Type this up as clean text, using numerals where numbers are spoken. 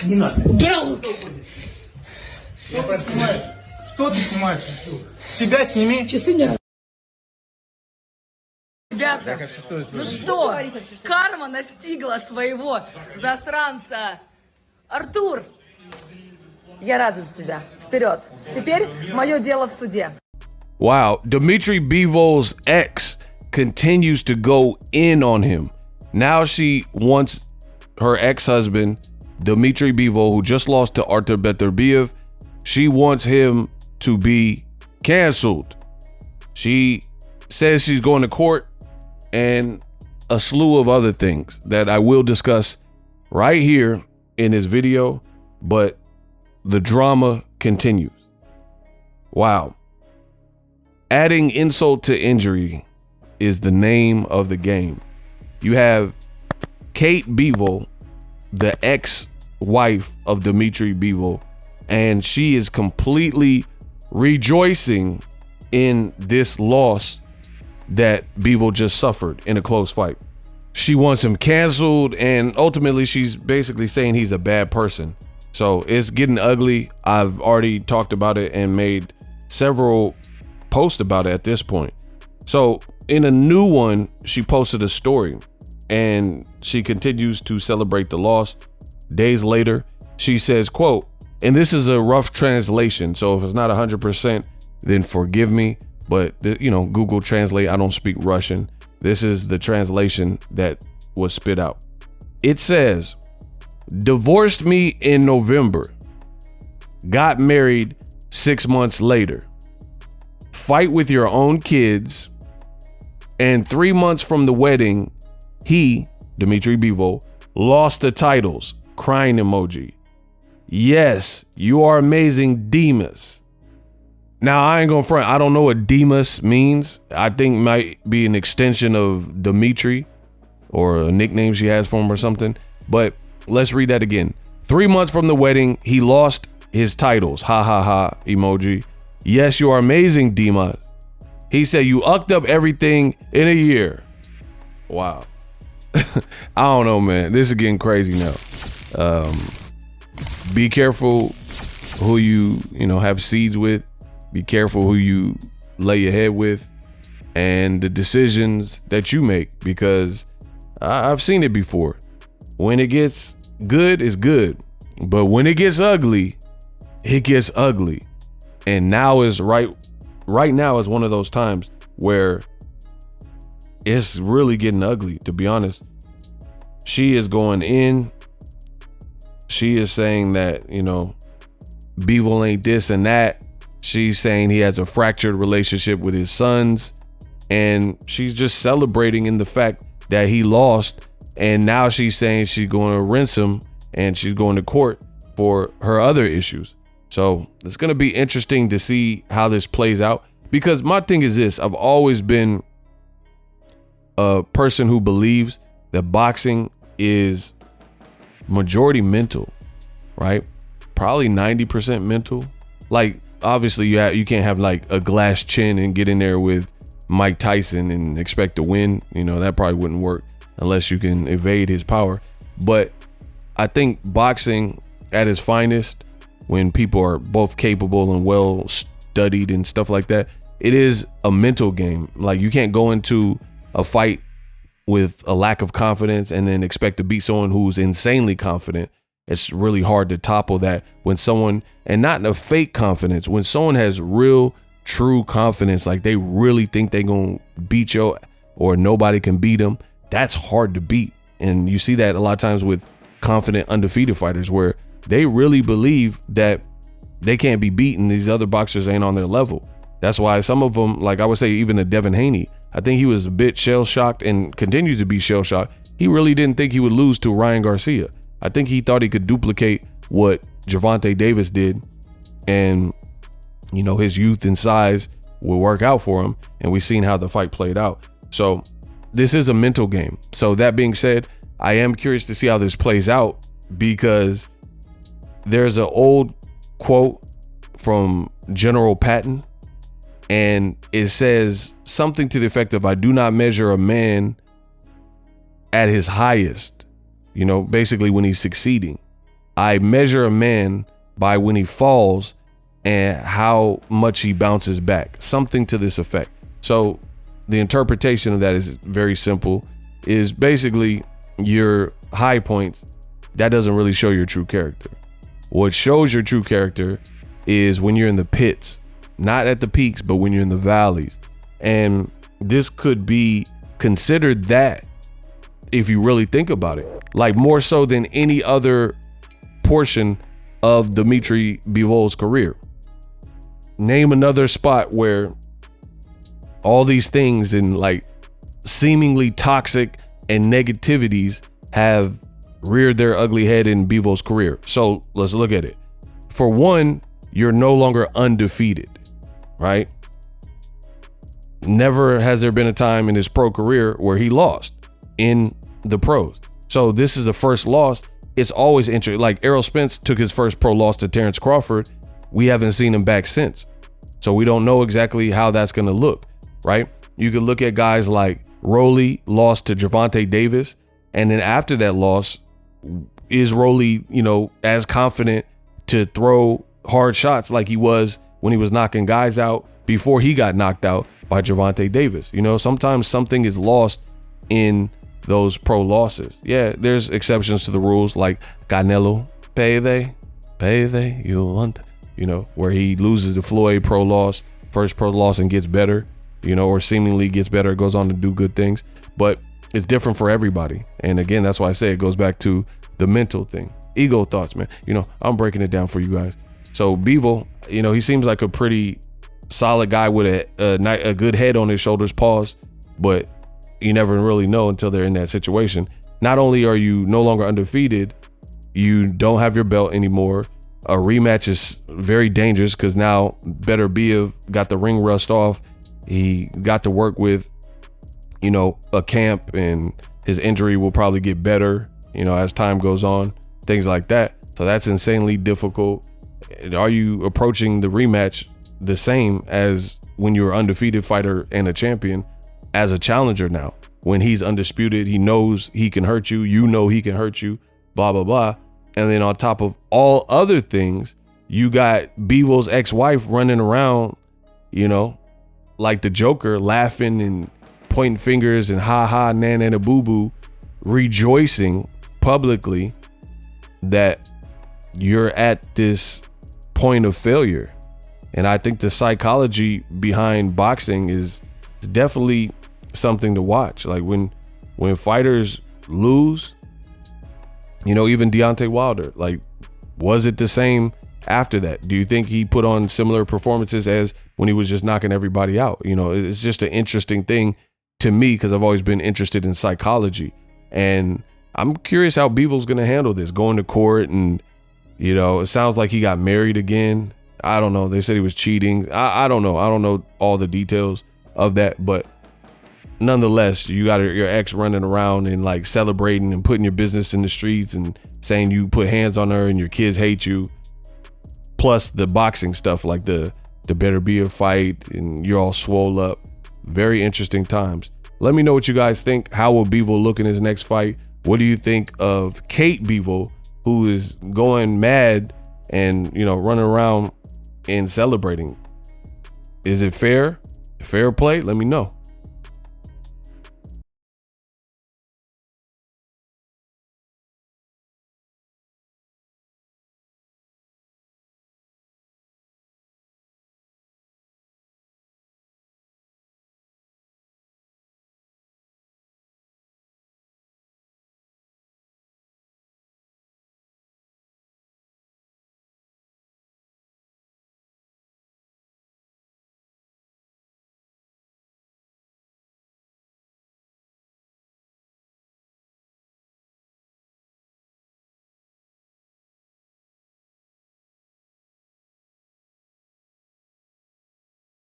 Не надо. Убирал. Что ты снимаешь? Что ты снимаешь? Себя сними. Часы мне раз. Ребята, ну что, карма настигла своего засранца. Артур, я рада за тебя. Вперед. Теперь мое дело в суде. Wow, Dmitry Bivol's ex continues to go in on him. Now she wants her ex-husband, Dmitry Bivol, who just lost to Artur Beterbiev, she wants him to be canceled. She says she's going to court and a slew of other things that I will discuss right here in this video, but the drama continues. Wow. Adding insult to injury is the name of the game. You have Kate Bivol, the ex-wife of Dmitry Bivol, and she is completely rejoicing in this loss that Bivol just suffered in a close fight. She wants him canceled, and ultimately she's basically saying he's a bad person. So it's getting ugly. I've already talked about it and made several posts about it at this point. So in a new one, she posted a story and she continues to celebrate the loss. Days later, she says, quote, and this is a rough translation, so if it's not 100%, then forgive me. But, you know, Google Translate, I don't speak Russian. This is the translation that was spit out. It says, divorced me in November, got married 6 months later, fight with your own kids, and 3 months from the wedding, he, Dmitry Bivol, lost the titles, crying emoji. Yes, you are amazing, Demas. Now, I ain't gonna front. I don't know what Demas means. I think it might be an extension of Dmitry or a nickname she has for him or something. But let's read that again. 3 months from the wedding, he lost his titles. Ha ha ha emoji. Yes, you are amazing, Demas. He said you ucked up everything in a year. Wow. I don't know, man. This is getting crazy now. Be careful who you have seeds with. Be careful who you lay your head with and the decisions that you make, because I've seen it before. When it gets good, it's good. But when it gets ugly, it gets ugly. And now is right now is one of those times where it's really getting ugly, to be honest. She is going in. She is saying that, Bivol ain't this and that. She's saying he has a fractured relationship with his sons. And she's just celebrating in the fact that he lost. And now she's saying she's going to rinse him and she's going to court for her other issues. So it's going to be interesting to see how this plays out, because my thing is this. I've always been a person who believes that boxing is majority mental, right? Probably 90% mental. Like, obviously you can't have like a glass chin and get in there with Mike Tyson and expect to win. That probably wouldn't work unless you can evade his power. But I think boxing at its finest, when people are both capable and well studied and stuff like that, it is a mental game. Like, you can't go into a fight with a lack of confidence and then expect to beat someone who's insanely confident. It's really hard to topple that when someone, and not in a fake confidence, when someone has real, true confidence, like they really think they're going to beat you or nobody can beat them, that's hard to beat. And you see that a lot of times with confident, undefeated fighters, where they really believe that they can't be beaten. These other boxers ain't on their level. That's why some of them, like I would say even a Devin Haney, I think he was a bit shell-shocked and continues to be shell-shocked. He really didn't think he would lose to Ryan Garcia. I think he thought he could duplicate what Gervonta Davis did, and his youth and size will work out for him, and we've seen how the fight played out. So this is a mental game. So that being said, I am curious to see how this plays out, because there's an old quote from General Patton, and it says something to the effect of, I do not measure a man at his highest, basically when he's succeeding. I measure a man by when he falls and how much he bounces back. Something to this effect. So the interpretation of that is very simple, is basically your high points. That doesn't really show your true character. What shows your true character is when you're in the pits, not at the peaks, but when you're in the valleys. And this could be considered that if you really think about it, like more so than any other portion of Dmitry Bivol's career. Name another spot where all these things and like seemingly toxic and negativities have reared their ugly head in Bivol's career. So let's look at it. For one, you're no longer undefeated, right? Never has there been a time in his pro career where he lost in the pros. So this is the first loss. It's always interesting. Like Errol Spence took his first pro loss to Terrence Crawford. We haven't seen him back since. So we don't know exactly how that's going to look, right? You could look at guys like Rolly lost to Gervonta Davis. And then after that loss, is Rolly, as confident to throw hard shots like he was when he was knocking guys out before he got knocked out by Gervonta Davis? Sometimes something is lost in those pro losses. Yeah, there's exceptions to the rules like Canelo, you want, where he loses to Floyd first pro loss and gets better, or seemingly gets better, goes on to do good things. But it's different for everybody. And again, that's why I say it goes back to the mental thing. Ego thoughts, man. I'm breaking it down for you guys. So Bivol, he seems like a pretty solid guy with a good head on his shoulders, but you never really know until they're in that situation. Not only are you no longer undefeated, you don't have your belt anymore. A rematch is very dangerous because now Better Biev got the ring rust off. He got to work with, a camp, and his injury will probably get better, as time goes on, things like that. So that's insanely difficult. Are you approaching the rematch the same as when you were undefeated fighter and a champion as a challenger now? When he's undisputed, he knows he can hurt you, he can hurt you, blah, blah, blah. And then on top of all other things, you got Bivol's ex-wife running around, like the Joker, laughing and pointing fingers and ha, nan, and a boo-boo, rejoicing publicly that you're at this point of failure. And I think the psychology behind boxing is definitely something to watch. Like when fighters lose, even Deontay Wilder, like, was it the same after that? Do you think he put on similar performances as when he was just knocking everybody out? It's just an interesting thing to me because I've always been interested in psychology, and I'm curious how Bivol's going to handle this, going to court. And it sounds like he got married again. I don't know. They said he was cheating. I don't know. I don't know all the details of that, but nonetheless, you got your ex running around and like celebrating and putting your business in the streets and saying you put hands on her and your kids hate you. Plus the boxing stuff, like the Better Be a fight, and you're all swole up. Very interesting times. Let me know what you guys think. How will Bivol look in his next fight? What do you think of Kate Bivol, who is going mad and, running around and celebrating? Is it fair? Fair play? Let me know.